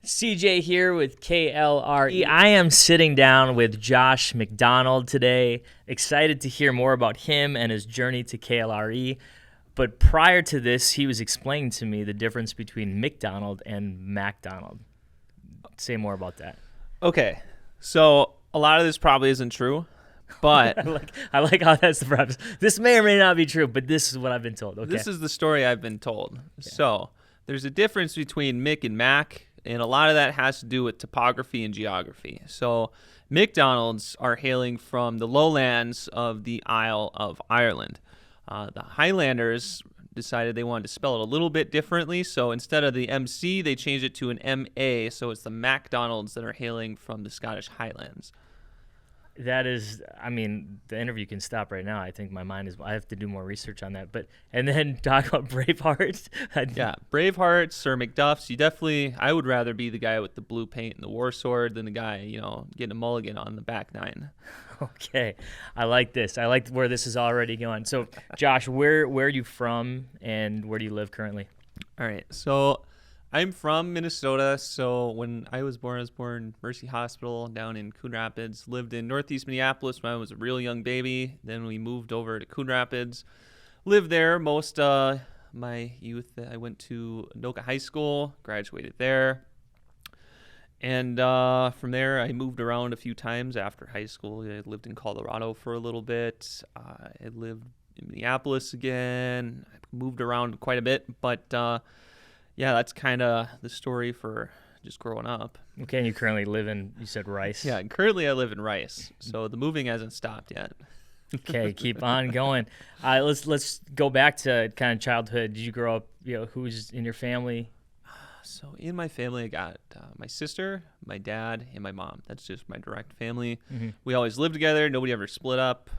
CJ here with KLRE. I am sitting down with Josh MacDonald today. Excited to hear more about him and his journey to KLRE. But prior to this, he was explaining to me the difference between MacDonald and MacDonald. Say more about that. Okay, so a lot of this probably isn't true, but I like how that's the preface. This may or may not be true, but this is what I've been told. Okay. This is the story I've been told. Okay. So there's a difference between Mick and Mac, and a lot of that has to do with topography and geography. So MacDonalds are hailing from the lowlands of the Isle of Ireland. The Highlanders decided they wanted to spell it a little bit differently, so instead of the MC, they changed it to an MA, so it's the MacDonalds that are hailing from the Scottish Highlands. That is, I mean, the interview can stop right now. I think my mind is, I have to do more research on that. And then talk about Braveheart. Yeah, Braveheart, Sir Macduff's. I would rather be the guy with the blue paint and the war sword than the guy, getting a mulligan on the back nine. Okay, I like this. I like where this is already going. So, Josh, where are you from, and where do you live currently? All right, so I'm from Minnesota. So when I was born Mercy Hospital down in Coon Rapids. Lived in Northeast Minneapolis when I was a real young baby. Then we moved over to Coon Rapids. Lived there most my youth. I went to Anoka High School, graduated there. And from there, I moved around a few times after high school. I lived in Colorado for a little bit. I lived in Minneapolis again. I moved around quite a bit. But, yeah, that's kind of the story for just growing up. Okay, and you currently live in, you said Rice? Yeah, currently I live in Rice. So the moving hasn't stopped yet. Okay, keep on going. Let's go back to kind of childhood. Did you grow up, who's in your family? So in my family, I got my sister, my dad, and my mom. That's just my direct family. Mm-hmm. We always lived together. Nobody ever split up.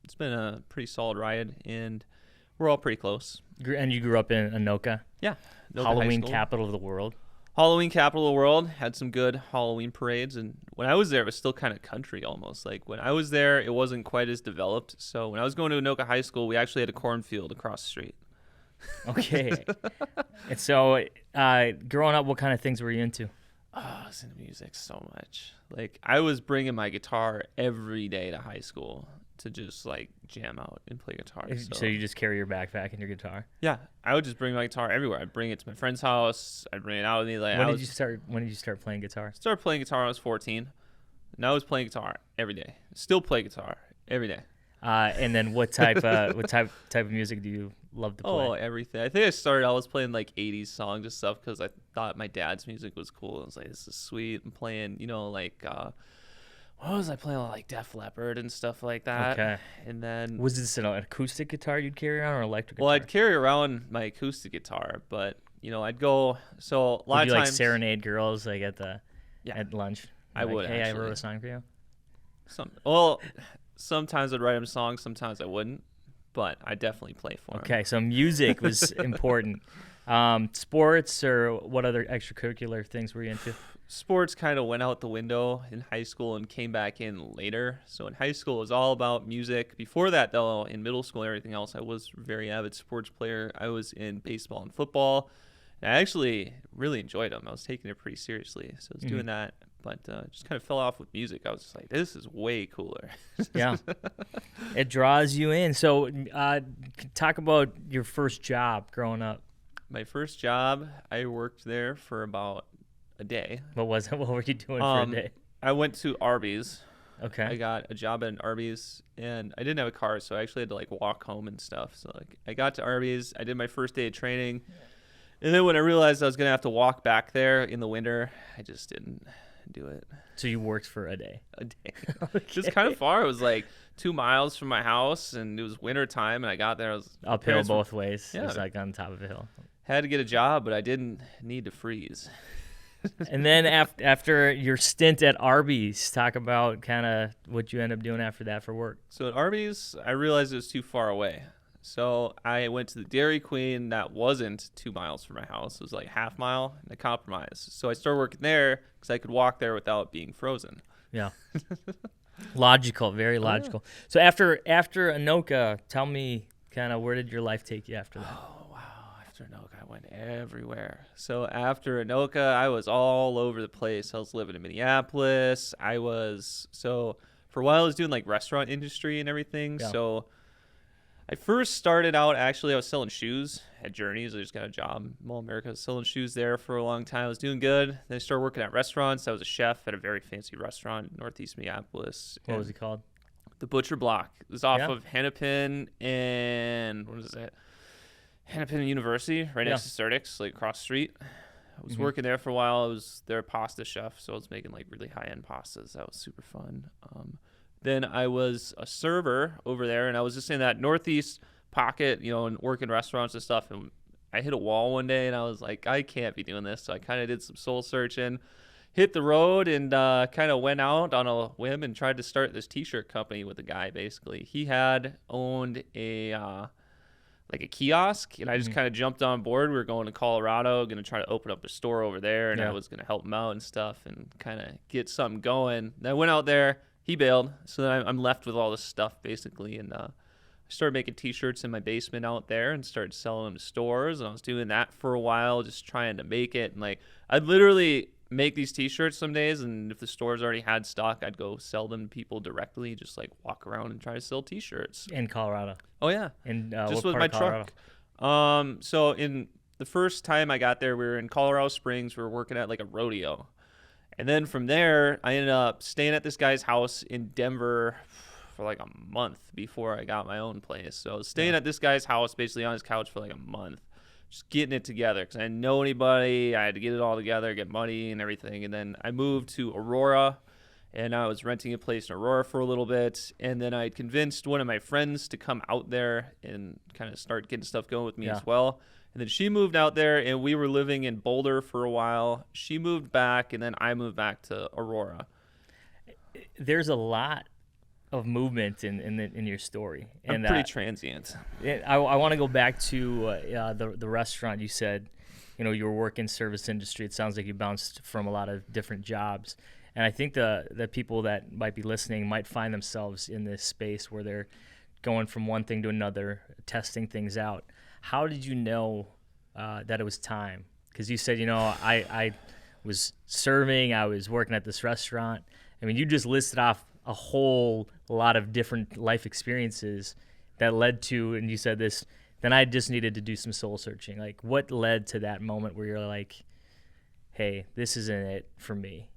It's been a pretty solid ride, and we're all pretty close. And you grew up in Anoka? Yeah. Anoka Halloween capital of the world. Halloween capital of the world. Had some good Halloween parades. And when I was there, it was still kind of country almost. Like when I was there, it wasn't quite as developed. So when I was going to Anoka High School, we actually had a cornfield across the street. Okay. And so growing up, what kind of things were you into? Oh, I was into music so much. Like I was bringing my guitar every day to high school to just like jam out and play guitar. So you just carry your backpack and your guitar? Yeah, I would just bring my guitar everywhere. I'd bring it to my friend's house. I'd bring it out with me. Like, when did you start playing guitar? I started playing guitar when I was 14. And I was playing guitar every day. Still play guitar every day. And then what type of music do you love to play? Oh, everything. I think I started out was playing like 80s songs and stuff because I thought my dad's music was cool. I was like, this is sweet. I'm playing, what was I playing? Like Def Leppard and stuff like that. Okay. And then was this an acoustic guitar you'd carry around or electric guitar? Well, I'd carry around my acoustic guitar, but I'd go. So a lot of times, like serenade girls like at lunch. I would. Hey, actually. I wrote a song for you. Sometimes I'd write them songs. Sometimes I wouldn't, but I definitely play for them. Okay, so music was important. Sports or what other extracurricular things were you into? Sports kind of went out the window in high school and came back in later. So in high school, it was all about music. Before that, though, in middle school and everything else, I was a very avid sports player. I was in baseball and football. And I actually really enjoyed them. I was taking it pretty seriously. So I was doing that, but just kind of fell off with music. I was just like, this is way cooler. Yeah. It draws you in. So talk about your first job growing up. My first job, I worked there for about a day. What was it? What were you doing for a day? I went to Arby's. Okay. I got a job at an Arby's, and I didn't have a car, so I actually had to like walk home and stuff. So like I got to Arby's, I did my first day of training, and then when I realized I was gonna have to walk back there in the winter, I just didn't do it. So you worked for a day? A day. Okay. Just kind of far. It was like 2 miles from my house, and it was winter time, and I got there. I was uphill both ways. Yeah. It was like on top of a hill. Had to get a job, but I didn't need to freeze. And then after your stint at Arby's, talk about kind of what you end up doing after that for work. So at Arby's, I realized it was too far away. So I went to the Dairy Queen that wasn't 2 miles from my house. It was like half mile, and I compromised. So I started working there because I could walk there without being frozen. Yeah. Logical, very logical. Yeah. So after Anoka, tell me kind of where did your life take you after that? Oh, wow. after Anoka, I went everywhere. So after Anoka, I was all over the place. I was living in Minneapolis. For a while I was doing like restaurant industry and everything. Yeah. So I first started out, actually, I was selling shoes at Journeys. I just got a job in Mall America. I was selling shoes there for a long time. I was doing good. Then I started working at restaurants. I was a chef at a very fancy restaurant in Northeast Minneapolis. What was it called? The Butcher Block. It was off Yeah. of Hennepin and, what is it? Hennepin University, right next to Sturdick's, like across the street. I was working there for a while. I was their pasta chef, so I was making like really high-end pastas. That was super fun. Then I was a server over there, and I was just in that northeast pocket, and working restaurants and stuff. And I hit a wall one day, and I was like, I can't be doing this. So I kind of did some soul searching, hit the road, and kind of went out on a whim and tried to start this T-shirt company with a guy. Basically, he had owned a kiosk, and I just kind of jumped on board. We were going to Colorado, going to try to open up a store over there, and I was going to help him out and stuff and kind of get something going. And I went out there. He bailed, so then I'm left with all this stuff basically, and I started making T-shirts in my basement out there and started selling them to stores, and I was doing that for a while, just trying to make it. And like, I'd literally make these T-shirts some days, and if the stores already had stock, I'd go sell them to people directly, just like walk around and try to sell T-shirts. In Colorado. Oh yeah, And just what with my part of Colorado? truck. So in the first time I got there, we were in Colorado Springs. We were working at like a rodeo. And then from there, I ended up staying at this guy's house in Denver for like a month before I got my own place. So I was staying at this guy's house, basically on his couch for like a month, just getting it together because I didn't know anybody. I had to get it all together, get money and everything. And then I moved to Aurora, and I was renting a place in Aurora for a little bit. And then I convinced one of my friends to come out there and kind of start getting stuff going with me as well. And then she moved out there, and we were living in Boulder for a while. She moved back, and then I moved back to Aurora. There's a lot of movement in your story. I'm pretty transient. I want to go back to the restaurant. You said, you were working service industry. It sounds like you bounced from a lot of different jobs. And I think the people that might be listening might find themselves in this space where they're going from one thing to another, testing things out. How did you know that it was time? Because you said, I was serving, I was working at this restaurant. I mean, you just listed off a whole lot of different life experiences that led to, and you said this, then I just needed to do some soul searching. Like, what led to that moment where you're like, hey, this isn't it for me?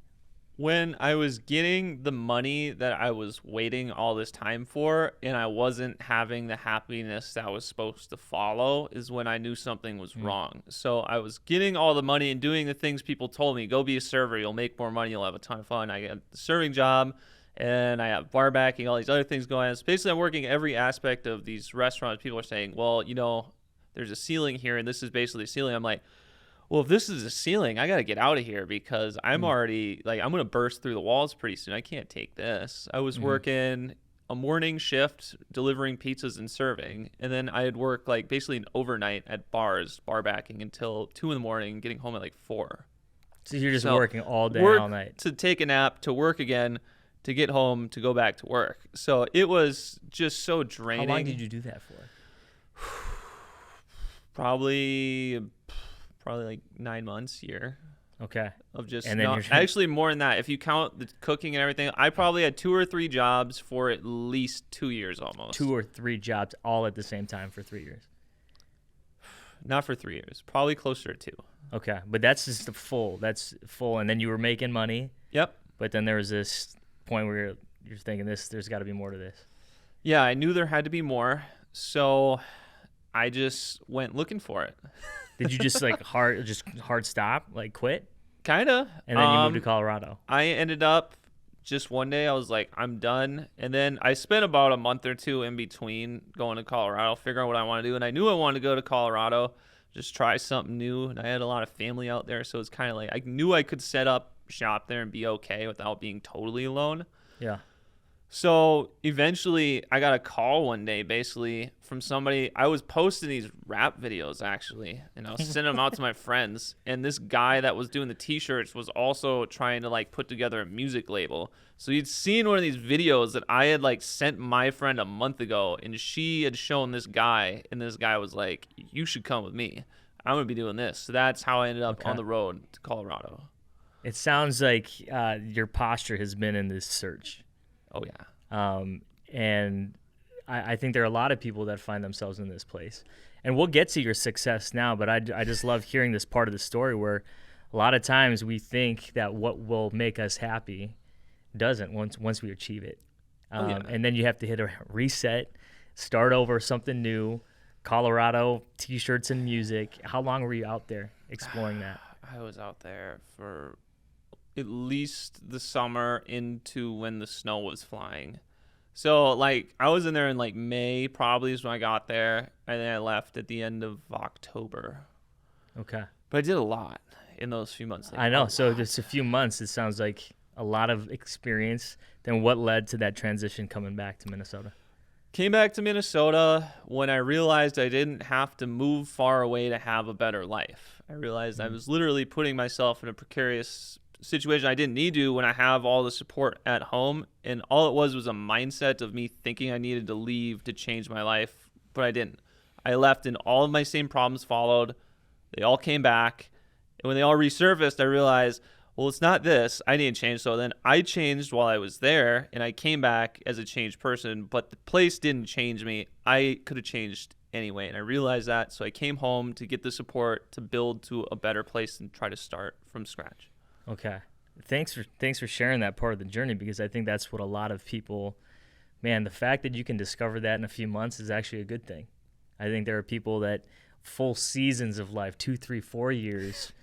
When I was getting the money that I was waiting all this time for, and I wasn't having the happiness that was supposed to follow, is when I knew something was wrong. So I was getting all the money and doing the things people told me, go be a server, you'll make more money, you'll have a ton of fun. I got the serving job, and I have bar backing, all these other things going on. So basically I'm working every aspect of these restaurants. People are saying, well, there's a ceiling here, and this is basically a ceiling. I'm like, well, if this is a ceiling, I got to get out of here because I'm already, I'm going to burst through the walls pretty soon. I can't take this. I was working a morning shift delivering pizzas and serving, and then I had worked basically an overnight at bars, bar backing until 2 a.m, getting home at 4. So you're just working all day, all night. To take a nap, to work again, to get home, to go back to work. So it was just so draining. How long did you do that for? Probably 9 months, year. Okay. Of just, and then actually more than that. If you count the cooking and everything, I probably had 2 or 3 jobs for at least 2 years almost. 2 or 3 jobs all at the same time for 3 years. Not for 3 years. Probably closer to 2. Okay. But that's just that's full. And then you were making money. Yep. But then there was this point where you're thinking there's got to be more to this. Yeah, I knew there had to be more. So I just went looking for it. Did you just hard stop, quit? Kinda. And then you moved to Colorado. I ended up just one day, I was like, I'm done. And then I spent about a month or 2 in between going to Colorado, figuring out what I want to do. And I knew I wanted to go to Colorado, just try something new. And I had a lot of family out there. So it's kind of I knew I could set up shop there and be okay without being totally alone. Yeah. So eventually I got a call one day basically from somebody. I was posting these rap videos actually, and I was sending them out to my friends. And this guy that was doing the T-shirts was also trying to put together a music label. So he'd seen one of these videos that I had sent my friend a month ago, and she had shown this guy, and this guy was like, you should come with me. I'm going to be doing this. So that's how I ended up Okay. on the road to Colorado. It sounds like your posture has been in this search. Oh, yeah. And I think there are a lot of people that find themselves in this place. And we'll get to your success now, but I just love hearing this part of the story where a lot of times we think that what will make us happy doesn't once we achieve it. And then you have to hit a reset, start over, something new. Colorado, T-shirts and music. How long were you out there exploring that? I was out there for at least the summer into when the snow was flying. So, like, I was in there in, like, May probably is when I got there, and then I left at the end of October. Okay. But I did a lot in those few months. Like, I know. So just a few months, it sounds like a lot of experience. Then what led to that transition coming back to Minnesota? Came back to Minnesota when I realized I didn't have to move far away to have a better life. I realized I was literally putting myself in a precarious situation I didn't need to when I have all the support at home. And all it was a mindset of me thinking I needed to leave to change my life, but I didn't. I left and all of my same problems followed. They all came back. And when they all resurfaced, I realized, well, it's not this. I need to change. So then I changed while I was there, and I came back as a changed person, but the place didn't change me. I could have changed anyway, and I realized that. So I came home to get the support to build to a better place and try to start from scratch. Okay. Thanks for sharing that part of the journey, because I think that's what a lot of people, man, the fact that you can discover that in a few months is actually a good thing. I think there are people that full seasons of life, 2, 3, 4 years,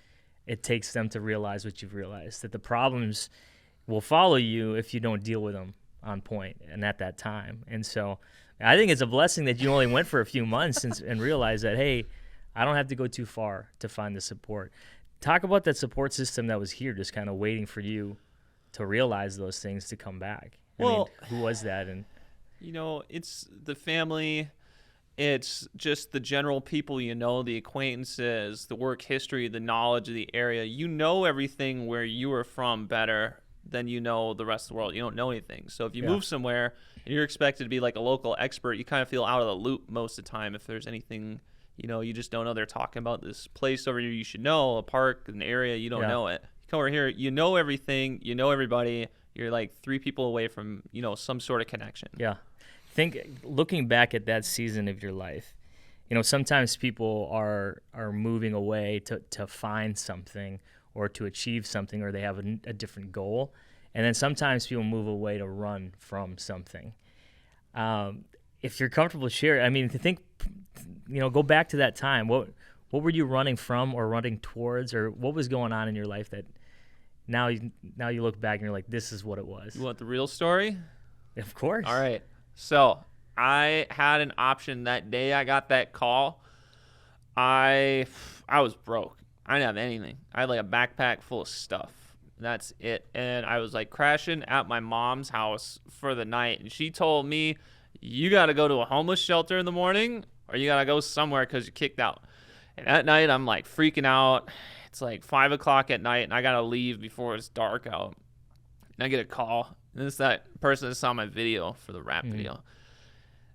it takes them to realize what you've realized, that the problems will follow you if you don't deal with them on point and at that time. And so I think it's a blessing that you only went for a few months and realized that, hey, I don't have to go too far to find the support. Talk about that support system that was here, just kind of waiting for you to realize those things to come back. Well, who was that? And it's the family. It's just the general people you know, the acquaintances, the work history, the knowledge of the area. You know everything where you are from better than you know the rest of the world. You don't know anything. So if you move somewhere and you're expected to be like a local expert, you kind of feel out of the loop most of the time. If there's anything, you just don't know. They're talking about this place over here you should know, a park, an area, you don't know it. You come over here, you know everything, you know everybody. You're like 3 people away from, some sort of connection. Yeah. Looking back at that season of your life, sometimes people are moving away to find something or to achieve something, or they have a different goal. And then sometimes people move away to run from something. If you're comfortable sharing, go back to that time. What were you running from or running towards, or what was going on in your life that now you look back and you're like, this is what it was? You want the real story? Of course. All right. So I had an option that day I got that call. I was broke. I didn't have anything. I had like a backpack full of stuff. That's it. And I was like crashing at my mom's house for the night. And she told me, you got to go to a homeless shelter in the morning, or you got to go somewhere because you're kicked out. And at night, I'm like freaking out. It's like 5 o'clock at night, and I got to leave before it's dark out. And I get a call. And it's that person that saw my video for the rap video.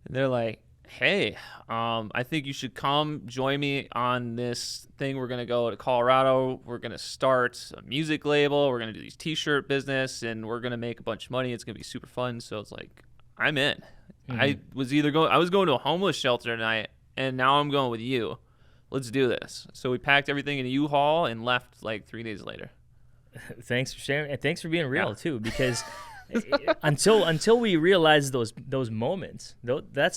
And they're like, hey, I think you should come join me on this thing. We're going to go to Colorado. We're going to start a music label. We're going to do these T-shirt business, and we're going to make a bunch of money. It's going to be super fun. So it's like, I'm in. I was going to a homeless shelter tonight, and now I'm going with you. Let's do this. So we packed everything in a U-Haul and left like 3 days later. Thanks for sharing, and thanks for being real too, because until we realize those moments, that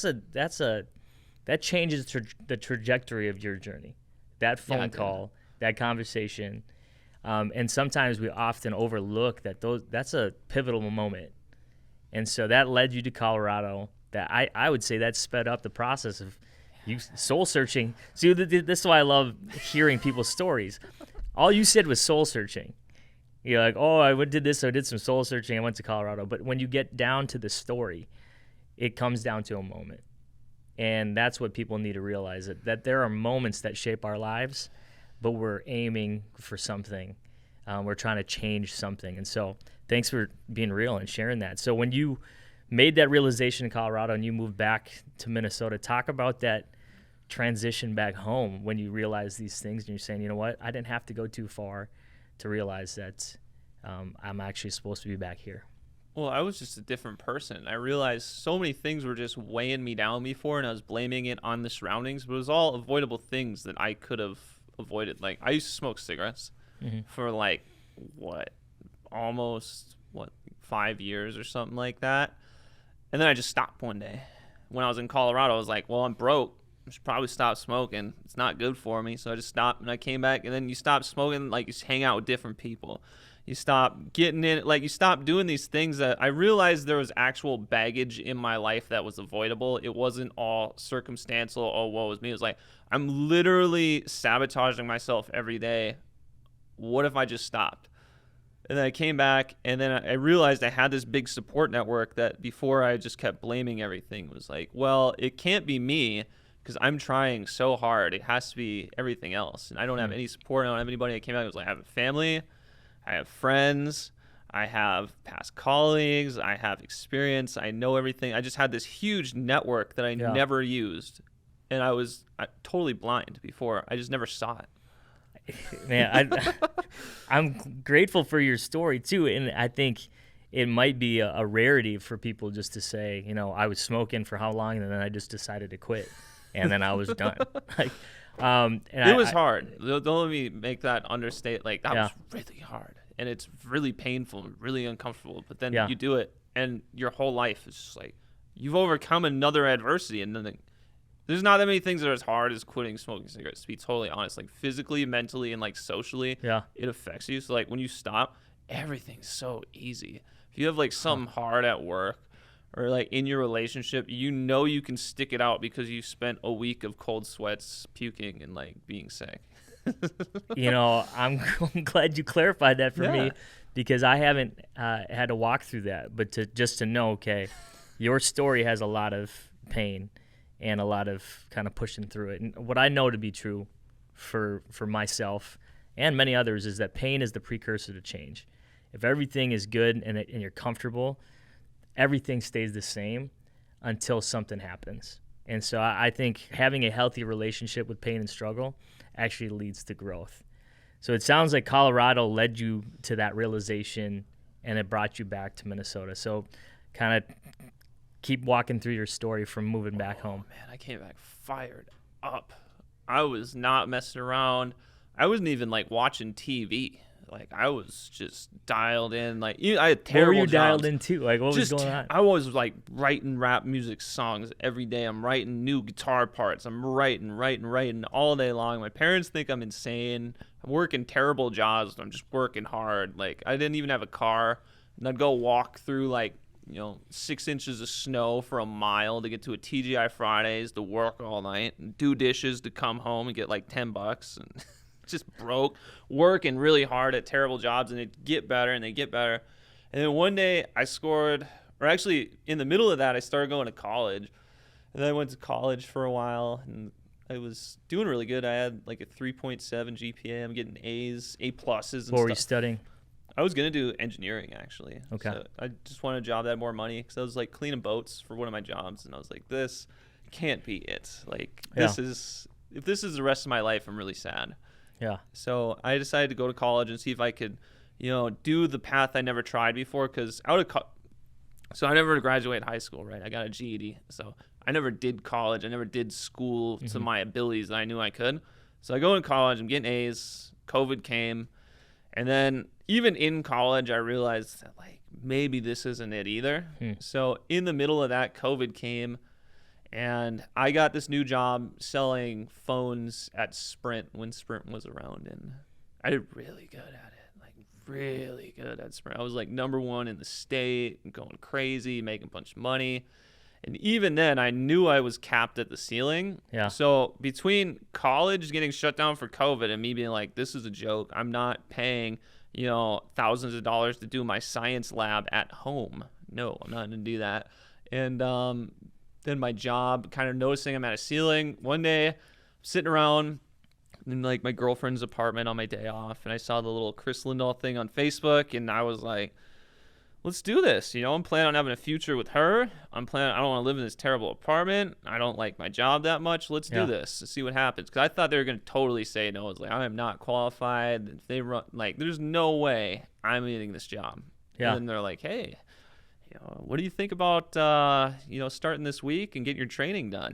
changes the trajectory of your journey. That phone call, that conversation, and sometimes we often overlook that's a pivotal moment. And so that led you to Colorado. That I would say that sped up the process of you soul searching. See, this is why I love hearing people's stories. All you said was soul searching. You're like, oh, I did this, so I did some soul searching, I went to Colorado. But when you get down to the story, it comes down to a moment. And that's what people need to realize, that there are moments that shape our lives, but we're aiming for something. We're trying to change something. And so thanks for being real and sharing that. So when you made that realization in Colorado and you moved back to Minnesota, talk about that transition back home when you realize these things and you're saying, you know what, I didn't have to go too far to realize that I'm actually supposed to be back here? Well, I was just a different person. I realized so many things were just weighing me down before, and I was blaming it on the surroundings, but it was all avoidable things that I could have avoided. Like, I used to smoke cigarettes for like, almost 5 years or something like that. And then I just stopped one day. When I was in Colorado, I was like, well, I'm broke. I should probably stop smoking. It's not good for me. So I just stopped, and I came back, and then you stop smoking, like, you just hang out with different people. You stop getting in, like, you stop doing these things that I realized there was actual baggage in my life that was avoidable. It wasn't all circumstantial. Oh, woe is me. It was like, I'm literally sabotaging myself every day. What if I just stopped? And then I came back, and then I realized I had this big support network that before I just kept blaming everything. It was like, well, it can't be me because I'm trying so hard. It has to be everything else. And I don't have any support. I don't have anybody. I came back, I was like, I have a family. I have friends, I have past colleagues, I have experience, I know everything. I just had this huge network that I never used, and I was totally blind before. I just never saw it. Man, I'm grateful for your story too, and I think it might be a rarity for people just to say, you know, I was smoking for how long, and then I just decided to quit, and then I was done. Like, it was hard. Don't let me make that understate. Like, that was really hard, and it's really painful and really uncomfortable. But then you do it, and your whole life is just like you've overcome another adversity. And then there's not that many things that are as hard as quitting smoking cigarettes. To be totally honest, like physically, mentally, and like socially, it affects you. So like when you stop, everything's so easy. If you have like something hard at work, or like in your relationship, you know you can stick it out because you spent a week of cold sweats, puking, and like being sick. You know, I'm glad you clarified that for me, because I haven't had to walk through that. But to know, okay, your story has a lot of pain and a lot of kind of pushing through it. And what I know to be true for myself and many others is that pain is the precursor to change. If everything is good and you're comfortable, everything stays the same until something happens. And so I think having a healthy relationship with pain and struggle actually leads to growth. So it sounds like Colorado led you to that realization, and it brought you back to Minnesota. So kind of keep walking through your story from moving back home. Man, I came back fired up. I was not messing around. I wasn't even like watching TV. Like, I was just dialed in. Like, I had terrible What were you jobs. dialed into? Like, what was going on? I was like writing rap music songs every day. I'm writing new guitar parts. I'm writing all day long. My parents think I'm insane. I'm working terrible jobs. I'm just working hard. Like, I didn't even have a car. And I'd go walk through like, 6 inches of snow for a mile to get to a TGI Fridays to work all night and do dishes to come home and get like $10 and just broke, working really hard at terrible jobs, and they'd get better and they get better. And then one day I scored, or actually in the middle of that, I started going to college. And then I went to college for a while, and I was doing really good. I had like a 3.7 GPA. I'm getting A's, A pluses and stuff. What were you studying? I was going to do engineering, actually. Okay. So I just wanted a job that had more money, because I was like cleaning boats for one of my jobs, and I was like, this can't be it. Like, if this is the rest of my life, I'm really sad. Yeah. So I decided to go to college and see if I could, do the path I never tried before. Because so I never graduated high school, right? I got a GED. So I never did college. I never did school to my abilities that I knew I could. So I go in college. I'm getting A's. COVID came. And then even in college, I realized that, like, maybe this isn't it either. So in the middle of that, COVID came. And I got this new job selling phones at Sprint when Sprint was around, and I did really good at it, like really good at Sprint. I was like #1 in the state, and going crazy, making a bunch of money. And even then, I knew I was capped at the ceiling. Yeah. So between college getting shut down for COVID and me being like, this is a joke, I'm not paying, thousands of dollars to do my science lab at home. No, I'm not going to do that. And then my job, kind of noticing I'm at a ceiling. One day, I'm sitting around in like my girlfriend's apartment on my day off, and I saw the little Chris Lindahl thing on Facebook, and I was like, let's do this. I'm planning on having a future with her. I don't want to live in this terrible apartment. I don't like my job that much. Let's do this. Let's see what happens. Because I thought they were going to totally say no. I was like, I am not qualified. If they run, like, there's no way I'm getting this job. Yeah. And then they're like, hey, what do you think about, starting this week and getting your training done?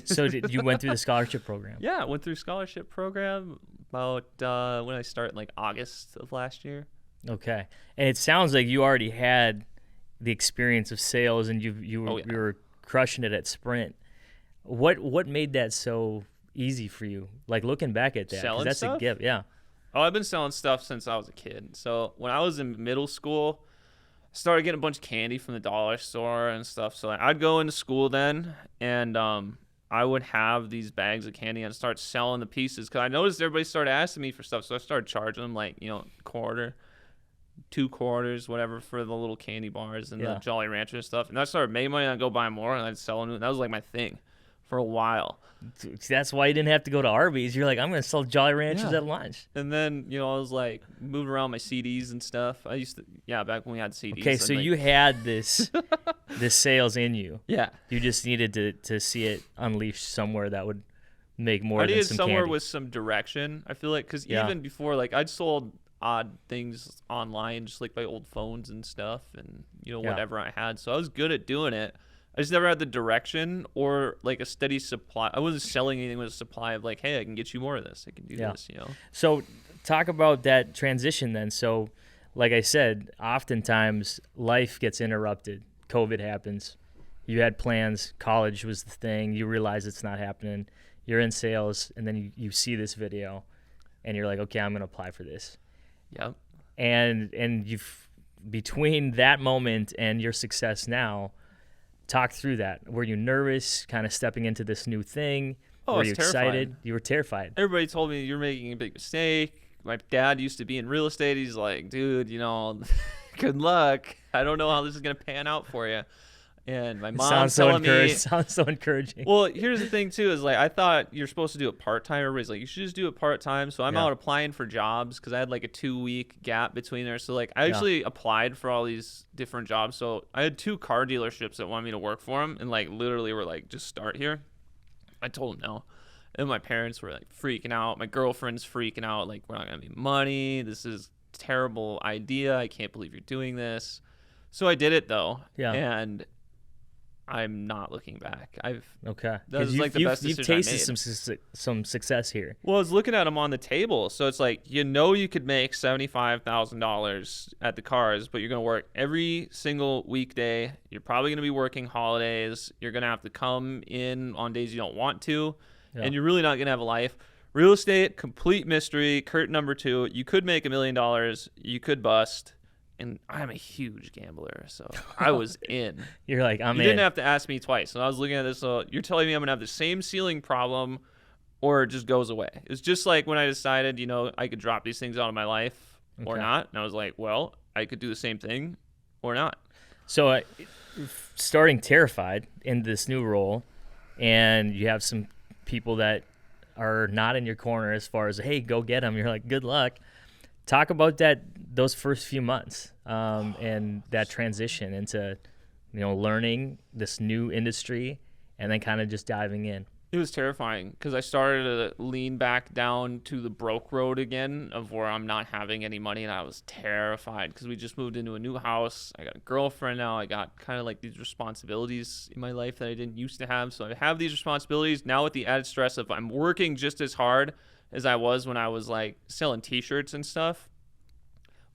So you went through the scholarship program? Yeah, I went through scholarship program about when I started, like, August of last year. Okay. And it sounds like you already had the experience of sales, and you were crushing it at Sprint. What made that so easy for you? Like, looking back at that, 'cause that's stuff? a gift. Yeah. Oh, I've been selling stuff since I was a kid. So when I was in middle school, I started getting a bunch of candy from the dollar store and stuff. So I'd go into school then, and I would have these bags of candy and start selling the pieces, because I noticed everybody started asking me for stuff. So I started charging them, like, quarter, 2 quarters, whatever, for the little candy bars and the Jolly Rancher stuff. And I started making money, and I'd go buy more, and I'd sell them. And that was like my thing for a while. That's why you didn't have to go to Arby's. You're like, I'm going to sell Jolly Ranchers at lunch. And then, I was like moving around my CDs and stuff. I used to, back when we had CDs. Okay, so you had this sales in you. Yeah. You just needed to see it unleashed somewhere that would make more than some candy. I needed somewhere with some direction, I feel like, because even before, like, I'd sold odd things online, just like my old phones and stuff, and, whatever I had. So I was good at doing it. I just never had the direction or, like, a steady supply. I wasn't selling anything with a supply of, like, hey, I can get you more of this. I can do this, So talk about that transition then. So, like I said, oftentimes life gets interrupted. COVID happens. You had plans. College was the thing. You realize it's not happening. You're in sales, and then you see this video, and you're like, okay, I'm going to apply for this. Yep. And you've, between that moment and your success now, talk through that. Were you nervous, kind of stepping into this new thing? Were you excited? You were terrified. Everybody told me you're making a big mistake. My dad used to be in real estate. He's like, dude, good luck. I don't know how this is going to pan out for you. And my mom's telling me. Sounds so encouraging. Well, here's the thing, too, is, like, I thought you're supposed to do it part-time. Everybody's like, you should just do it part-time. So I'm out applying for jobs, because I had, like, a 2-week gap between there. So, like, I actually applied for all these different jobs. So I had 2 car dealerships that wanted me to work for them, and, like, literally were like, just start here. I told them no. And my parents were, like, freaking out. My girlfriend's freaking out. Like, we're not going to make money. This is a terrible idea. I can't believe you're doing this. So I did it, though. Yeah. And I'm not looking back. That was like the best decision I made. You've tasted some success here. Well, I was looking at them on the table. So it's like, you could make $75,000 at the cars, but you're going to work every single weekday. You're probably going to be working holidays. You're going to have to come in on days you don't want to, and you're really not going to have a life. Real estate, complete mystery. Curtain number 2, you could make $1 million. You could bust. And I'm a huge gambler, so I was in. You're like, I'm in. You didn't have to ask me twice. So I was looking at this, so you're telling me I'm going to have the same ceiling problem, or it just goes away. It's just like when I decided, I could drop these things out of my life or not. And I was like, well, I could do the same thing or not. So starting terrified in this new role, and you have some people that are not in your corner as far as, hey, go get them. You're like, good luck. Talk about those first few months and that transition into, learning this new industry and then kind of just diving in. It was terrifying, because I started to lean back down to the broke road again, of where I'm not having any money, and I was terrified, because we just moved into a new house. I got a girlfriend now. I got kind of like these responsibilities in my life that I didn't used to have. So I have these responsibilities now with the added stress of I'm working just as hard as I was when I was, like, selling T-shirts and stuff,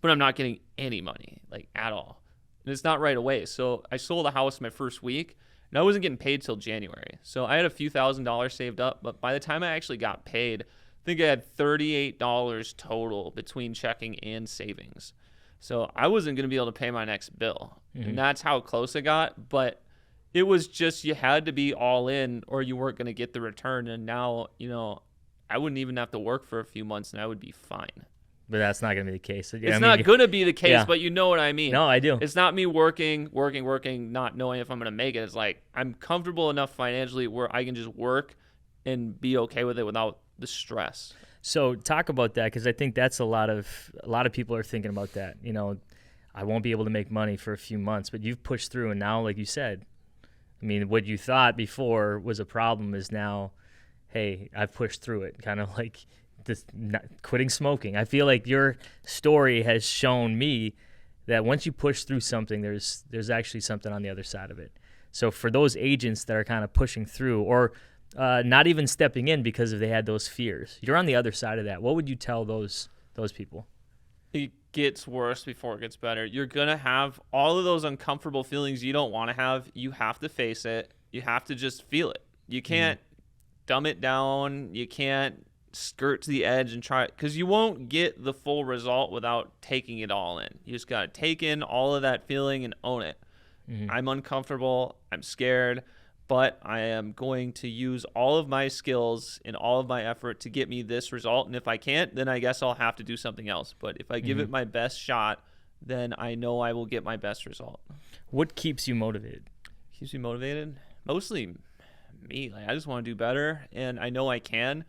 but I'm not getting any money, like, at all. And it's not right away. So I sold a house my first week, and I wasn't getting paid till January. So I had a few $1,000s saved up, but by the time I actually got paid, I think I had $38 total between checking and savings. So I wasn't going to be able to pay my next bill. Mm-hmm. And that's how close it got. But it was just, you had to be all in or you weren't going to get the return. And now, I wouldn't even have to work for a few months and I would be fine. But that's not going to be the case. It's not going to be the case, but you know what I mean. No, I do. It's not me working, not knowing if I'm going to make it. It's like I'm comfortable enough financially where I can just work and be okay with it without the stress. So talk about that, because I think that's a lot of people are thinking about that. I won't be able to make money for a few months, but you've pushed through, and now, like you said, I mean, what you thought before was a problem is now, hey, I've pushed through it. Kind of like this, quitting smoking. I feel like your story has shown me that once you push through something, there's actually something on the other side of it. So for those agents that are kind of pushing through, or not even stepping in because they had those fears, you're on the other side of that. What would you tell those people? It gets worse before it gets better. You're going to have all of those uncomfortable feelings you don't want to have. You have to face it. You have to just feel it. You can't dumb it down. You can't skirt to the edge and try it, because you won't get the full result without taking it all in. You just got to take in all of that feeling and own it. I'm uncomfortable. I'm scared. But I am going to use all of my skills and all of my effort to get me this result. And if I can't, then I guess I'll have to do something else. But if I give it my best shot, then I know I will get my best result. What keeps you motivated? Keeps me motivated? Mostly me. Like, I just want to do better, and I know I can.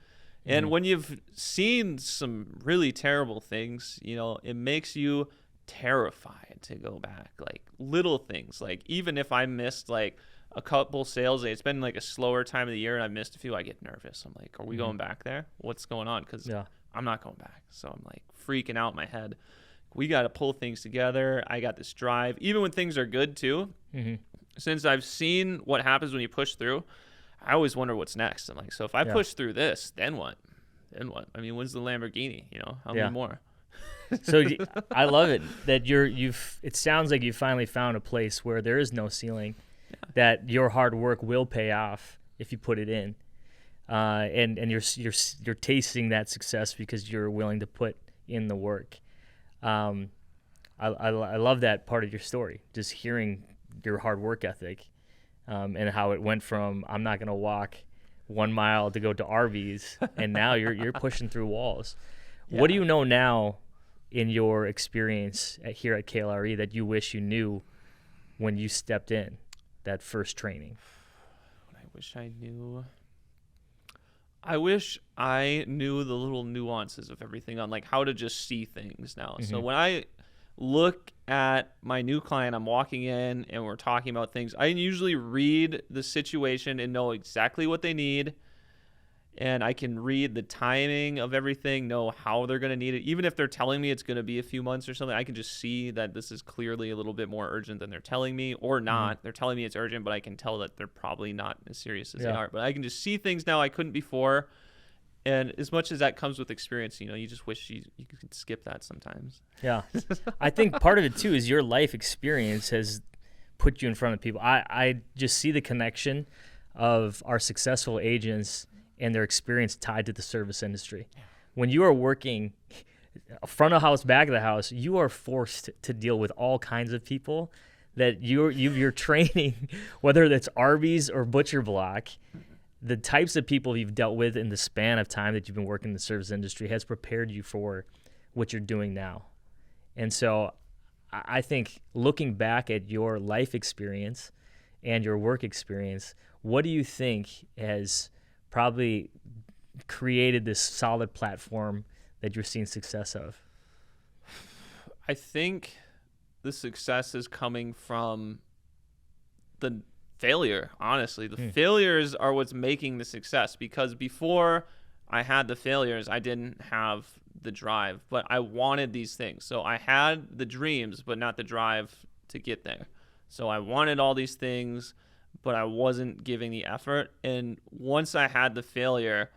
And when you've seen some really terrible things, it makes you terrified to go back. Like little things. Like even if I missed like a couple sales days, it's been like a slower time of the year and I missed a few, I get nervous. I'm like, are we going back there? What's going on? Because I'm not going back. So I'm like freaking out in my head. We got to pull things together. I got this drive, even when things are good too. Since I've seen what happens when you push through, I always wonder what's next. I'm like, so if I push through this, then what? Then what? I mean, when's the Lamborghini? How many more? So I love it that it sounds like you finally found a place where there is no ceiling. That your hard work will pay off if you put it in, and you're tasting that success because you're willing to put in the work. I love that part of your story, just hearing your hard work ethic, and how it went from I'm not gonna walk 1 mile to go to Arby's, and now you're pushing through walls. Yeah. What do you know now in your experience here at KLRE that you wish you knew when you stepped in? That first training? What I wish I knew. I wish I knew the little nuances of everything on like how to just see things now. So when I look at my new client, I'm walking in and we're talking about things, I usually read the situation and know exactly what they need. And I can read the timing of everything, know how they're going to need it. Even if they're telling me it's going to be a few months or something, I can just see that this is clearly a little bit more urgent than they're telling me, or not. They're telling me it's urgent, but I can tell that they're probably not as serious as they are. But I can just see things now I couldn't before. And as much as that comes with experience, you just wish you could skip that sometimes. Yeah. I think part of it, too, is your life experience has put you in front of people. I just see the connection of our successful agents and their experience tied to the service industry. When you are working front of house, back of the house, you are forced to deal with all kinds of people that you're training, whether that's Arby's or Butcher Block. The types of people you've dealt with in the span of time that you've been working in the service industry has prepared you for what you're doing now. And so I think looking back at your life experience and your work experience, what do you think has probably created this solid platform that you're seeing success of? I think the success is coming from the failure, honestly. The failures are what's making the success, because before I had the failures, I didn't have the drive, but I wanted these things. So I had the dreams, but not the drive to get there. So I wanted all these things, but I wasn't giving the effort. And once I had the failure,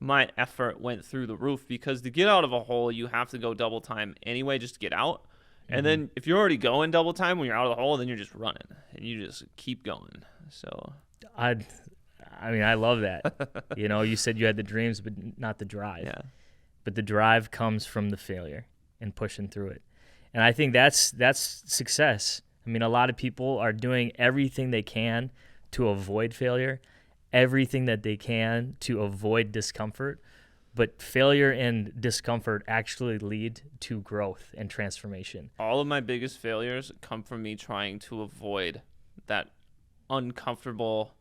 my effort went through the roof, because to get out of a hole, you have to go double time anyway just to get out. And then if you're already going double time when you're out of the hole, then you're just running and you just keep going. So I mean, I love that. You said you had the dreams, but not the drive. Yeah. But the drive comes from the failure and pushing through it. And I think that's success. I mean, a lot of people are doing everything they can to avoid failure, everything that they can to avoid discomfort. But failure and discomfort actually lead to growth and transformation. All of my biggest failures come from me trying to avoid that uncomfortable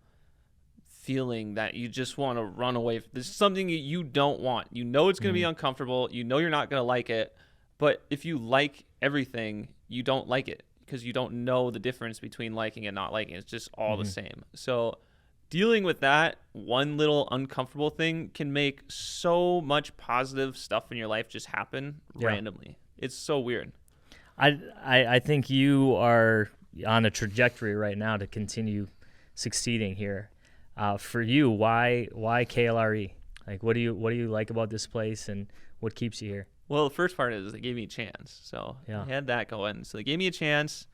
feeling that you just want to run away. There's something you don't want. You know it's going to be uncomfortable. You know you're not going to like it. But if you like everything, you don't like it because you don't know the difference between liking and not liking. It's just all the same. So dealing with that one little uncomfortable thing can make so much positive stuff in your life just happen randomly. It's so weird. I think you are on a trajectory right now to continue succeeding here. For you, why KLRE? Like, what do you like about this place, and what keeps you here? Well, the first part is they gave me a chance, so I had that going. So they gave me a chance,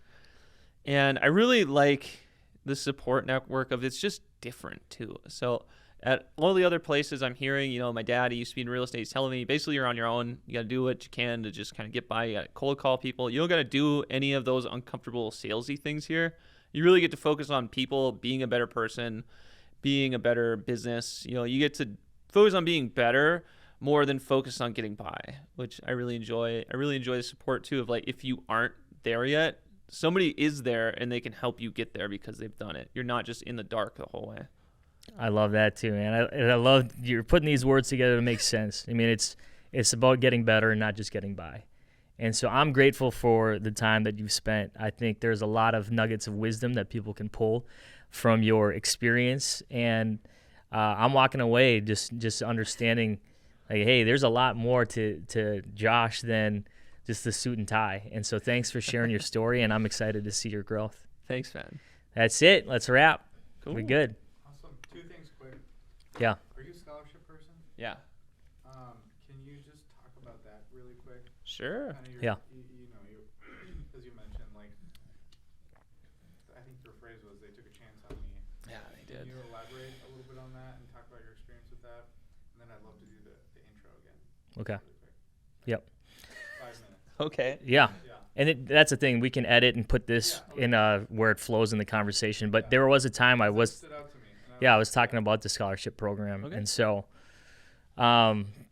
and I really like the support network of it's just different too. So at all the other places I'm hearing, you know, my dad, he used to be in real estate, he's telling me basically you're on your own. You got to do what you can to just kind of get by. You got to cold call people. You don't got to do any of those uncomfortable salesy things here. You really get to focus on people, being a better person, being a better business. You know, you get to focus on being better more than focus on getting by, which I really enjoy. I really enjoy the support too of like, if you aren't there yet, somebody is there and they can help you get there because they've done it. You're not just in the dark the whole way. I love that too, man. I love you're putting these words together to make sense. I mean, it's about getting better and not just getting by. And so I'm grateful for the time that you've spent. I think there's a lot of nuggets of wisdom that people can pull from your experience, and I'm walking away just understanding, like, hey, there's a lot more to Josh than just the suit and tie. And so thanks for sharing your story, and I'm excited to see your growth. Thanks, man. That's it. Let's wrap. Cool. We're good. Awesome. Two things quick. Yeah. Are you a scholarship person? Yeah. Can you just talk about that really quick? Sure. Kinda Yeah. You know, as you mentioned, like, I think your phrase was they took a chance on me. Yeah, they did. Can you elaborate a little bit on that and talk about your experience with that? And then I'd love to do the intro again. Okay. Really quick. Yep. 5 minutes. Okay. Yeah. Yeah. And that's the thing. We can edit and put this in where it flows in the conversation. But there was a time I was, Stood out to me. I was talking about the scholarship program. Okay. And so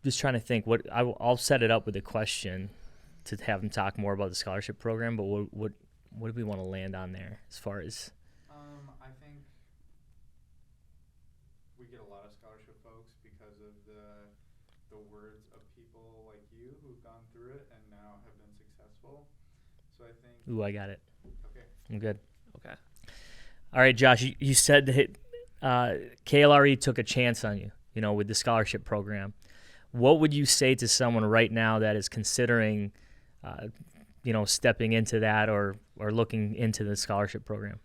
just trying to think I'll set it up with a question to have them talk more about the scholarship program. But what do we want to land on there as far as? I think we get a lot of scholarship folks because of the words of people like you who've gone through it and now have been successful. So I think. Ooh, I got it. Okay. I'm good. Okay. All right, Josh, you said that KLRE took a chance on you, with the scholarship program. What would you say to someone right now that is considering, stepping into that or looking into the scholarship program?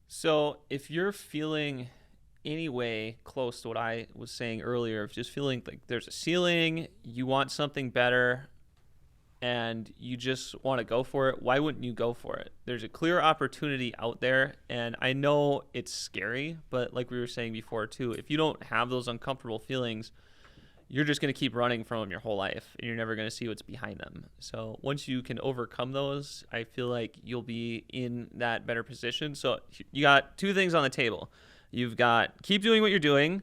So if you're feeling any way close to what I was saying earlier, of just feeling like there's a ceiling, you want something better, and you just want to go for it, why wouldn't you go for it? There's a clear opportunity out there, and I know it's scary, but like we were saying before too, if you don't have those uncomfortable feelings, you're just going to keep running from them your whole life, and you're never going to see what's behind them. So once you can overcome those, I feel like you'll be in that better position. So you got two things on the table. You've got keep doing what you're doing,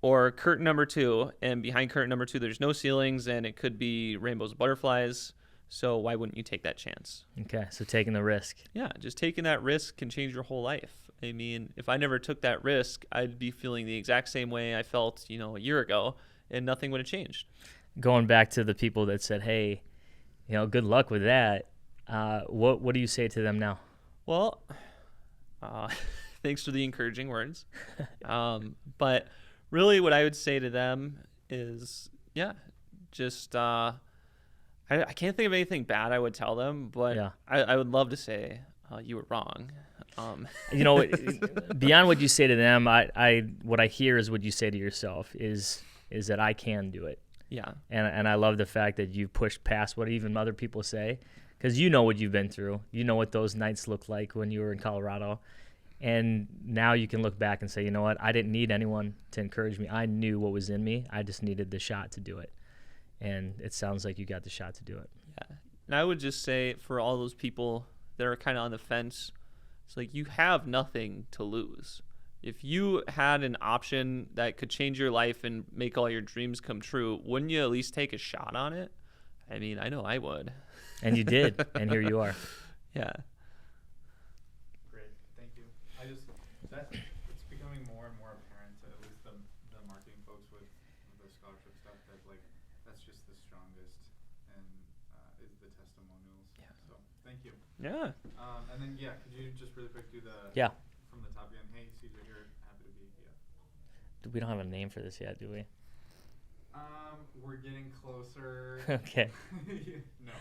or curtain number 2, and behind curtain number 2, there's no ceilings, and it could be rainbows and butterflies. So why wouldn't you take that chance? Okay, so taking the risk. Yeah, just taking that risk can change your whole life. I mean, if I never took that risk, I'd be feeling the exact same way I felt, a year ago, and nothing would have changed. Going back to the people that said, hey, good luck with that, what do you say to them now? Well, thanks for the encouraging words. But really what I would say to them is, just I can't think of anything bad I would tell them, but I would love to say you were wrong. Beyond what you say to them, what I hear is what you say to yourself is that I can do it. Yeah. And I love the fact that you've pushed past what even other people say, because you know what you've been through. You know what those nights looked like when you were in Colorado. And now you can look back and say, you know what, I didn't need anyone to encourage me. I knew what was in me. I just needed the shot to do it. And it sounds like you got the shot to do it. Yeah. And I would just say for all those people that are kind of on the fence, it's like you have nothing to lose. If you had an option that could change your life and make all your dreams come true, wouldn't you at least take a shot on it? I mean, I know I would. And you did, and here you are. Yeah. Great, thank you. It's becoming more and more apparent to at least the marketing folks with the scholarship stuff that that's just the strongest and is the testimonials. So thank you. Yeah. And then could you just really quick do the from the top again? Hey, Caesar here. Happy to be here. We don't have a name for this yet, do we? We're getting closer. Okay. No.